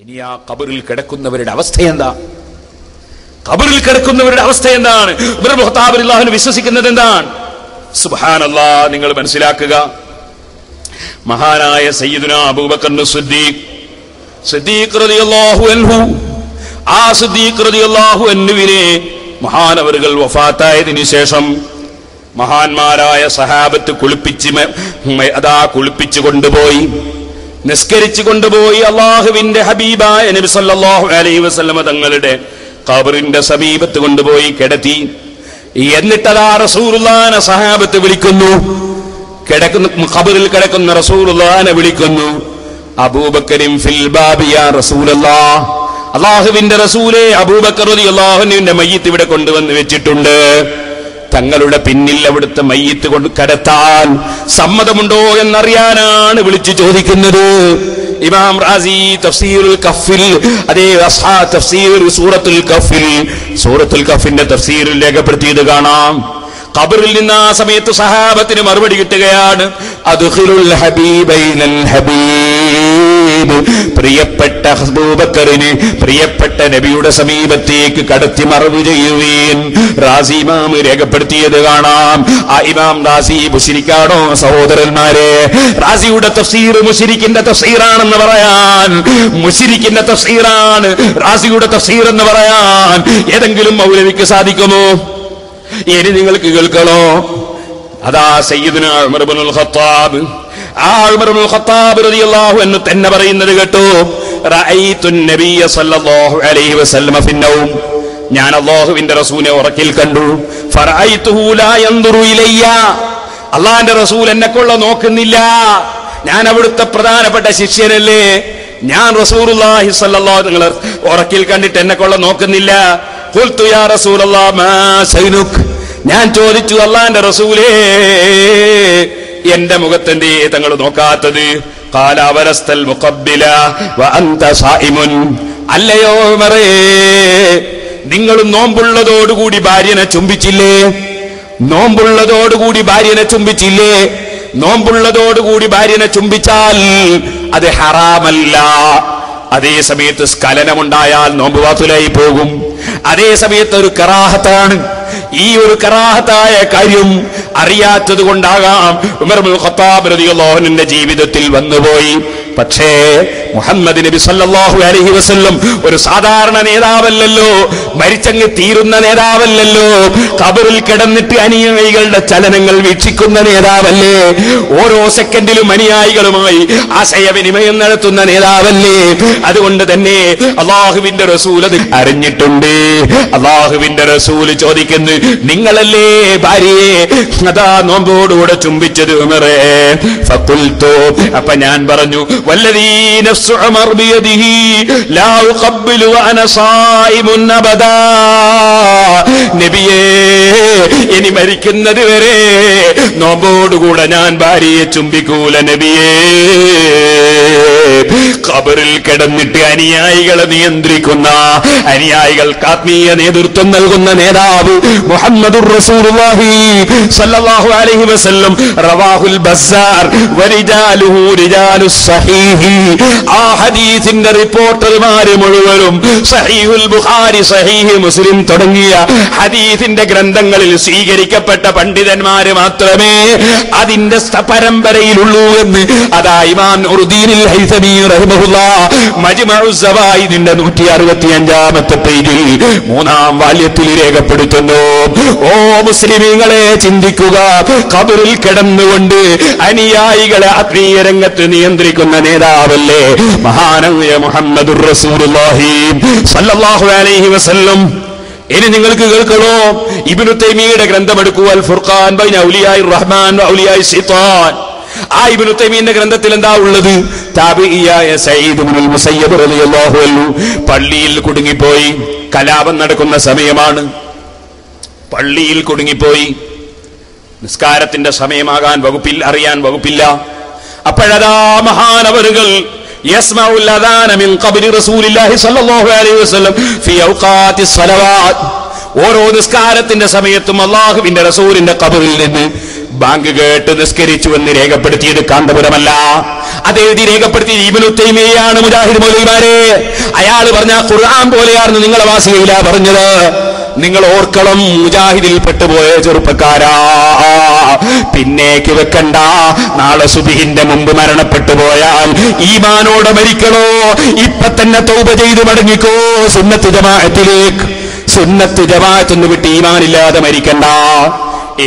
ഇനി ആ ഖബറിൽ കിടക്കുന്നവരുടെ അവസ്ഥ എന്താ? ഖബറിൽ കിടക്കുന്നവരുടെ അവസ്ഥ എന്താണ്? ഉമർ ഇബ്നു ഖത്താബ് റളിയല്ലാഹു അൻഹു വിശ്വസിക്കുന്നത് എന്താണ്? സുബ്ഹാനല്ലാഹ്, നിങ്ങൾ മനസ്സിലാക്കുക. മഹാനായ സയ്യിദുനാ അബൂബക്കർ സിദ്ദീഖ് റളിയല്ലാഹു അൻഹു, ആ സിദ്ദീഖ് റളിയല്ലാഹു അൻഹുവിനെ മഹാനവറുകൾ വഫാത്തായതിനു ശേഷം മഹാന്മാരായ സഹാബത്ത് കുളിപ്പിച്ചു കൊണ്ടുപോയി, നിസ്കരിച്ചു കൊണ്ടുപോയി അള്ളാഹുവിന്റെ ഹബീബായ നബി സല്ലല്ലാഹു അലൈഹി വസല്ലമ തങ്ങളുടെ ഖബറിന്റെ സമീപത്ത് കൊണ്ടുപോയി കിടത്തി. എന്നിട്ടതാ റസൂലുള്ളാഹിനെ സഹാബത്ത് വിളിക്കുന്നു, ഖബറിൽ കിടക്കുന്ന റസൂലുള്ളാഹിനെ വിളിക്കുന്നു. അബൂബക്കറിൻ ഫിൽ ബാബി യാ റസൂലല്ലാഹ്, അള്ളാഹുവിന്റെ റസൂലേ, അബൂബക്കർ റളിയല്ലാഹു അൻഹുവിന്റെ മയ്യിത്ത് ഇവിടെ കൊണ്ടുവന്ന് വെച്ചിട്ടുണ്ട്. തങ്ങളുടെ പിന്നിൽ അവിടുത്തെ മയ്യിത്ത് കൊണ്ട് കടത്താൻ സമ്മതമുണ്ടോ എന്നറിയാനാണ് വിളിച്ചു ചോദിക്കുന്നത്. ഇമാം റാസി തഫ്സീറുൽ കഫിൽ, അതേ തഫ്സീർ സൂറത്തുൽ കഫിന്റെ തഫ്സീറിൽ രേഖപ്പെടുത്തിയത് കാണാം. ഖബറിൽ നിന്ന് ആ സമയത്ത് സഹാബത്തിന് മറുപടി കിട്ടുകയാണ്, അദ്ഖിലുൽ ഹബീബൈനൽ ഹബീബ്, പ്രിയപ്പെട്ട അബൂബക്കറിനെ പ്രിയപ്പെട്ട നബിയുടെ സമീപത്തേക്ക് കടത്തി മറവ് ചെയ്യുവീൻ. റാസി ഇമാം രേഖപ്പെടുത്തിയത് കാണാം. ആ ഇമാം റാസി മുശ്രിക്കാണോ സഹോദരന്മാരെ? റാസിയുടെ തഫ്സീർ മുശ്രിക്കിന്റെ തഫ്സീറാണെന്ന് പറയാൻ, മുശ്രിക്കിന്റെ തഫ്സീറാണ് റാസിയുടെ തഫ്സീർ എന്ന് പറയാൻ ഏതെങ്കിലും മൗലവിക്ക് സാധിക്കുമോ? ഇനി നിങ്ങൾക്ക് കേൾക്കണോ? അതാ സയ്യിദുനാ ഉമർ ഇബ്നുൽ ഖത്താബ്, ആ ഉമർ ഇബ്നുൽ ഖത്താബ് റളിയല്ലാഹു അൻഹു തന്നെ പറയുന്നത് കേട്ടോ, റഅയ്തുൻ നബിയ സല്ലല്ലാഹു അലൈഹി വസല്ലമ ഫിന്നൗം, ഞാൻ അല്ലാഹുവിന്റെ റസൂലിനെ ഉറക്കിൽ കണ്ടു. ഫറഅയ്തുഹു ലാ യൻദുറു ഇലയ്യ, അല്ലാഹുവിന്റെ റസൂൽ എന്നെക്കൊള്ള നോക്കുന്നില്ല. ഞാൻ അവിടുത്തെ പ്രധാനപ്പെട്ട ശിഷ്യനല്ലേ, ഞാൻ റസൂലുള്ളാഹി സ്വല്ലല്ലാഹു അലൈഹി വസല്ലം ഉറക്കിൽ കണ്ടിട്ട് എന്നെക്കൊള്ള നോക്കുന്നില്ല. ഖുൽതു യാ റസൂലല്ലാഹ് മാ സൈനുക്, ഞാൻ ചോദിച്ചു അല്ലാഹുവിന്റെ റസൂലേ, എന്റെ മുഖത്തെന്തേ തങ്ങൾ നോക്കാത്തത്? ഖാല അവലസ്തൽ മുഖബ്ബില വ അൻത സായിമുൻ, അല്ലയോ ഉമറേ, നിങ്ങൾ നോമ്പുള്ളതോടുകൂടി ഭാര്യനെ ചുംബിച്ചില്ലേ? നോമ്പുള്ളതോടുകൂടി ഭാര്യനെ ചുംബിച്ചില്ലേ? നോമ്പുള്ളതോടുകൂടി ഭാര്യനെ ചുംബിച്ചാൽ അത് ഹറാമല്ല. അതേ സമയത്ത് സ്ഖലനമുണ്ടായാൽ നോമ്പ് ബാത്തിലായി പോകും. അതേ സമയത്ത് ഒരു കറാഹത്താണ്. ഈ ഒരു കറാഹത്തായ കാര്യം അറിയാത്തത് കൊണ്ടാകാം ഉമർ ഇബ്നുൽ ഖത്താബ് റളിയല്ലാഹു അൻഹുവിന്റെ ജീവിതത്തിൽ വന്നുപോയി. പക്ഷേ മുഹമ്മദ് നബി സല്ലല്ലാഹു അലൈഹി വസല്ലം ഒരു സാധാരണ നേതാവല്ലല്ലോ, മരിച്ചങ്ങ് തീരുന്ന നേതാവല്ലല്ലോ, ഖബറിൽ കിടന്നിട്ട് അനുയായികളുടെ ചലനങ്ങൾ വീക്ഷിക്കുന്ന നേതാവല്ലേ, ഓരോ സെക്കൻഡിലും അനുയായികളുമായി ആശയവിനിമയം നടത്തുന്ന നേതാവല്ലേ. അതുകൊണ്ട് തന്നെ അല്ലാഹുവിന്റെ റസൂൽ അത് അറിഞ്ഞിട്ടുണ്ട്. അല്ലാഹുവിന്റെ റസൂൽ ചോദിക്കുന്നു, നിങ്ങളല്ലേ ഭാര്യയെ അതാ നോമ്പോടുകൂടെ ചുംബിച്ചത് ഉമറേ? ഫഖുൽതു, അപ്പൊ ഞാൻ പറഞ്ഞു, വല്ലദീ നഫ്സു ഉമർ ബിയദിഹി ലാ ഉഖബ്ബിലു വഅന സായിമുൻ അബദാ, നബിയേ, ഇനി മരിക്കുന്നത് വരെ നോമ്പോടുകൂടെ ഞാൻ ഭാര്യയെ ചുംബിക്കൂല നബിയേ. ഖബറിൽ കിടന്നിട്ട് അനുയായികളെ നിയന്ത്രിക്കുന്ന, അനുയായികൾക്ക് ആത്മീയ നേതൃത്വം നൽകുന്ന നേതാവ് മുഹമ്മദുർ റസൂലുള്ളാഹി സ്വല്ലല്ലാഹു അലൈഹി വസല്ലം. റവാഹുൽ ബസ്സാർ വരിജാലുഹു റിജാലുസ് സഹീഹി, ആ ഹദീസിന്റെ റിപ്പോർട്ടർമാര് മുഴുവനും സഹീഹുൽ ബുഖാരി, സഹീഹ് മുസ്ലിം തുടങ്ങിയ ഹദീസിന്റെ ഗ്രന്ഥങ്ങളിൽ സ്വീകരിക്കപ്പെട്ട പണ്ഡിതന്മാര് മാത്രമേ അതിന്റെ പരമ്പരയിലുള്ളൂ എന്ന് അതാ ഇമാം നുറുദ്ദീനുൽ ഹൈസമി റഹിമഹുല്ലാഹ് മജ്മഉസ് സവായിദിന്റെ 165-ാമത്തെ പേജിൽ 3-ാം വാല്യത്തിൽ രേഖപ്പെടുത്തുന്നു. ഓ മുസ്ലിമീങ്ങളെ, ചിന്തിക്കുക, ഖബറിൽ കിടന്നുകൊണ്ട് അനുയായികളെ ആത്മീയ രംഗത്ത് നിയന്ത്രിക്കുന്ന നേതാവല്ലേ മഹാനായ മുഹമ്മദുർ റസൂലുള്ളാഹി സ്വല്ലല്ലാഹു അലൈഹി വസല്ലം. ഇനി നിങ്ങൾക്ക് കേൾക്കണോ? ഇബ്നു തൈമിയ്യയുടെ ഗ്രന്ഥമെടുക്കൂ, അൽ ഫുർഖാൻ ബൈന ഔലിയാഇർ റഹ്മാൻ വ ഔലിയാഇ ശൈത്താൻ. ആ ഇബ്നു തൈമിയ്യയുടെ ഗ്രന്ഥത്തിൽ എന്താ ഉള്ളത്? താബിഇയായ സഈദ് ഇബ്നുൽ മുസയ്യിബ് റളിയല്ലാഹു അൻഹു പള്ളിയിൽ കുടുങ്ങിപ്പോയി. കലാപം നടക്കുന്ന സമയമാണ്. പള്ളിയിൽ കുടുങ്ങിപ്പോയി. നിസ്കാരത്തിന്റെ സമയമാകാൻ അറിയാൻ വകുപ്പില്ല. അപ്പോഴതാ മഹാനവറുകൾ യസ്മഉൽ അദാന മിൻ ഖബ്രി റസൂലില്ലാഹി സ്വല്ലല്ലാഹു അലൈഹി വസല്ലം ഫി ഔഖാത്തി സ്വലവാത്ത്, ഓരോ നിസ്കാരത്തിന്റെ സമയത്തും അല്ലാഹുവിന്റെ റസൂലിന്റെ ഖബറിൽ നിന്ന് ബാങ്ക് കേട്ട് നിസ്കരിച്ചു എന്ന് രേഖപ്പെടുത്തിയത് കാന്തപുരമല്ല, അതെഴുതി രേഖപ്പെടുത്തിയത് ഇബ്നു തൈമിയ്യയാണ്. മുജാഹിദ് മൗലവിമാരെ, അയാൾ പറഞ്ഞ ഖുർആൻ പോലെയാണെന്ന് നിങ്ങളെ വാസികയില പറഞ്ഞത്. നിങ്ങൾ ഓർക്കണം, മുജാഹിദിൽ പെട്ടുപോയ ചെറുപ്പക്കാരാ, പിന്നേക്ക് വെക്കണ്ട. നാളെ സുബ്ഹിന്റെ മുമ്പ് മരണപ്പെട്ടു പോയാൽ ഈമാനോടെ മരിക്കണോ? ഇപ്പൊ തന്നെ തൗബ ചെയ്ത് മടങ്ങിക്കോ സുന്നത്ത് ജമാഅത്തിലേക്ക്. സുന്നത്ത് ജമാഅത്ത് വിട്ട് ഈമാനില്ലാതെ മരിക്കണ്ട.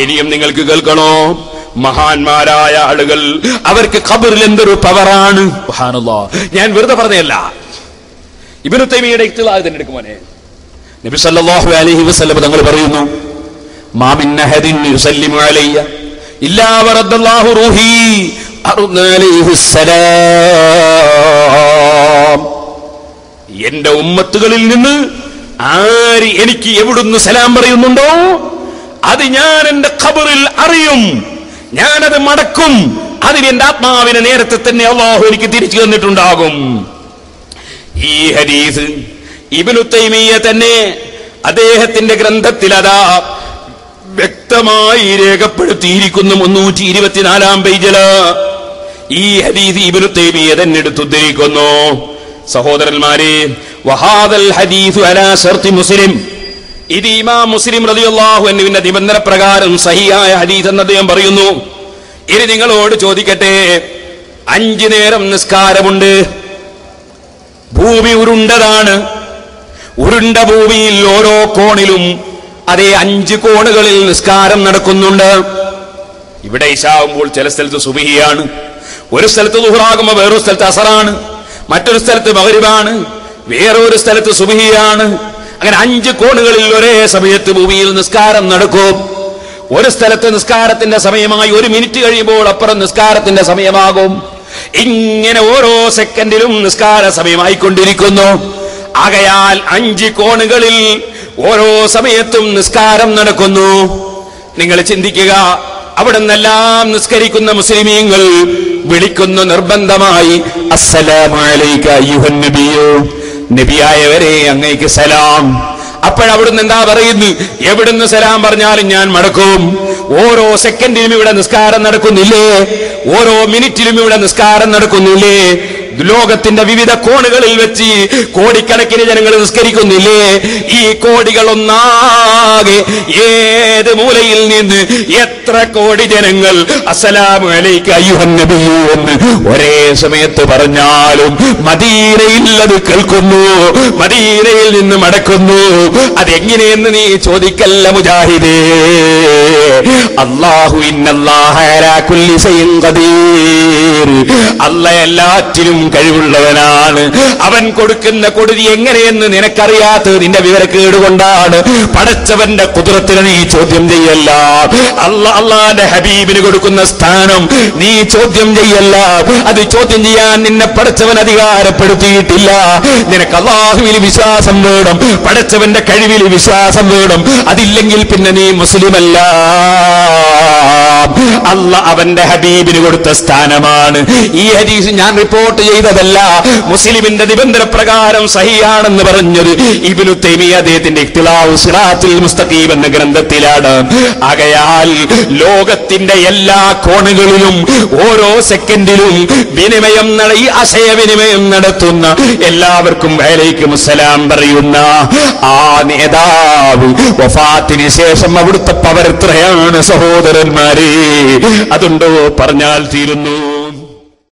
ഇനിയും നിങ്ങൾക്ക് കേൾക്കണോ, മഹാന്മാരായ ആളുകൾ അവർക്ക് ഖബറിൽ എന്തൊരു പവറാണ്. സുബ്ഹാനല്ലാഹ്, ഞാൻ വെറുതെ പറഞ്ഞതല്ല. ഇബ്നു തൈമിയ്യയുടെ ഇഖ്തിലാഅ് തന്നെ എടുക്കുമോനെ. നബി സല്ലല്ലാഹു അലൈഹി വസല്ലം തങ്ങൾ പറയുന്നു, മാ മിൻ അഹദിൻ യുസല്ലിമു അലയ്യ ഇല്ലാ വറദ്ദല്ലാഹു റൂഹി അലൈഹിസ്സലാം. എന്റെ ഉമ്മത്തുകളിൽ നിന്ന് ആര് എനിക്ക് എവിടുന്ന് സലാം പറയുന്നുണ്ടോ അത് ഞാൻ എന്റെ ഖബറിൽ അറിയും, ഞാനത് മടക്കും. അതിന് എന്റെ ആത്മാവിനെ നേരത്തെ തന്നെ അല്ലാഹു എനിക്ക് തിരിച്ചു തന്നിട്ടുണ്ടാകും. ഈ ഹദീസ് ഇബ്നു തൈമിയ്യ തന്നെ അദ്ദേഹത്തിന്റെ ഗ്രന്ഥത്തിൽ അതാ വ്യക്തമായി രേഖപ്പെടുത്തിയിരിക്കുന്നു. 324 പേജില് ഈ ഹദീസ് ഇബ്നു തൈമിയ്യ തന്നെ എടുത്തുദ്ധരിക്കുന്നു. സഹോദരന്മാരെ, വഹാദൽ ഹദീസു അലാ ശർത്തി മുസ്ലിം, ഇത് ഇമാം മുസ്ലിം റളിയല്ലാഹു അൻഹുവിന്റെ നിബന്ധന പ്രകാരം സഹിയായ ഹദീസ് എന്ന് അദ്ദേഹം പറയുന്നു. ഇനി നിങ്ങളോട് ചോദിക്കട്ടെ, 5 നേരം നിസ്കാരമുണ്ട്, ഭൂമി ഉരുണ്ടതാണ്. ഉരുണ്ട ഭൂമിയിൽ ഓരോ കോണിലും അതേ 5 കോണുകളിൽ നിസ്കാരം നടക്കുന്നുണ്ട്. ഇവിടെ ഇശാവുമ്പോൾ ചില സ്ഥലത്ത് സുബ്ഹിയാണ്, ഒരു സ്ഥലത്ത് ദുഹറാകുമ്പോൾ വേറൊരു സ്ഥലത്ത് അസറാണ്, മറ്റൊരു സ്ഥലത്ത് മഗ്രിബാണ്, വേറൊരു സ്ഥലത്ത് സുബ്ഹിയാണ്. അങ്ങനെ 5 കോണുകളിൽ ഒരേ സമയത്ത് ഭൂമിയിൽ നിസ്കാരം നടക്കും. ഒരു സ്ഥലത്ത് നിസ്കാരത്തിന്റെ സമയമായി 1 മിനിറ്റ് കഴിയുമ്പോൾ അപ്പുറം നിസ്കാരത്തിന്റെ സമയമാകും. ഇങ്ങനെ ഓരോ സെക്കൻഡിലും നിസ്കാര സമയമായിക്കൊണ്ടിരിക്കുന്നു. ആകയാൽ 5 കോണുകളിൽ ഓരോ സമയത്തും നിസ്കാരം നടക്കുന്നു. നിങ്ങൾ ചിന്തിക്കുക, അവിടെ നിന്നെല്ലാം നിസ്കരിക്കുന്ന മുസ്ലിമീങ്ങൾ വിളിക്കുന്നു നിർബന്ധമായി, അസ്സലാമു അലൈക അയ്യുഹൻ നബിയോ, നബിയായവരെ അങ്ങേക്ക് സലാം. അപ്പോഴവിടുന്ന് എന്താ പറയുന്നു? എവിടുന്ന് സലാം പറഞ്ഞാലും ഞാൻ മടക്കും. ഓരോ സെക്കൻഡിലും ഇവിടെ നിസ്കാരം നടക്കുന്നില്ലേ? ഓരോ മിനിറ്റിലും ഇവിടെ നിസ്കാരം നടക്കുന്നില്ലേ? ലോകത്തിന്റെ വിവിധ കോണുകളിൽ വെച്ച് കോടിക്കണക്കിന് ജനങ്ങൾ നിസ്കരിക്കുന്നില്ലേ? ഈ കോടികൾ ഒന്നാകെ ഏത് മൂലയിൽ നിന്ന് എത്ര കോടി ജനങ്ങൾ അസ്സലാമു അലൈക അയ്യുഹൻ നബിയു എന്ന് ഒരേ സമയത്ത് പറഞ്ഞാലും മദീനയിൽ അത് കേൾക്കുന്നു, മദീനയിൽ നിന്ന് മടക്കുന്നു. അതെങ്ങനെയെന്ന് നീ ചോദിക്കല്ല മുജാഹിദേ. അല്ലാഹു ഇന്നല്ലാഹ അലാ കുല്ലി ശൈഇൻ ഖദീർ, അല്ലാഹ് എല്ലാറ്റിലും കഴിവുള്ളവനാണ്. അവൻ കൊടുക്കുന്ന കൊടുതി എങ്ങനെയെന്ന് നിനക്കറിയാത്തത് നിന്റെ വിവരക്കേട് കൊണ്ടാണ്. പടച്ചവന്റെ ഖുദ്റത്തിനെ നീ ചോദ്യം ചെയ്യല്ല. അല്ലാഹുവിന്റെ ഹബീബിന് കൊടുക്കുന്ന സ്ഥാനം നീ ചോദ്യം ചെയ്യല്ല. അത് ചോദ്യം ചെയ്യാൻ നിന്നെ പടച്ചവൻ അധികാരപ്പെടുത്തിയിട്ടില്ല. നിനക്ക് അല്ലാഹുവിൽ വിശ്വാസം വേണം, പടച്ചവന്റെ കഴിവിൽ വിശ്വാസം വേണം. അതില്ലെങ്കിൽ പിന്നെ നീ മുസ്ലിമല്ല. അല്ലാഹ് അവന്റെ ഹബീബിന് കൊടുത്ത സ്ഥാനമാണ്. ഈ ഹദീസ് ഞാൻ റിപ്പോർട്ട് ചെയ്തതല്ല, മുസ്ലിമിന്റെ നിബന്ധന പ്രകാരം സഹിയാണെന്ന് പറഞ്ഞത് ഇബ്നു തൈമിയ്യ അദ്ദേഹത്തിന്റെ ഇഖ്തിലാഉ സിറാത്തുൽ മുസ്തഖീം എന്ന ഗ്രന്ഥത്തിലാണ്. ആകയാൽ ലോകത്തിന്റെ എല്ലാ കോണുകളിലും ഓരോ സെക്കൻഡിലും വിനിമയം ഈ ആശയവിനിമയം നടത്തുന്ന എല്ലാവർക്കും വഅലൈക്കും അസ്സലാം പറയുന്ന ആ നേതാവ് വഫാത്തിന് ശേഷം അവിടുത്തെ പവർ എത്രയാണ് സഹോദരന്മാരെ? അതുണ്ടോ പറഞ്ഞാൽ തീരുന്നു.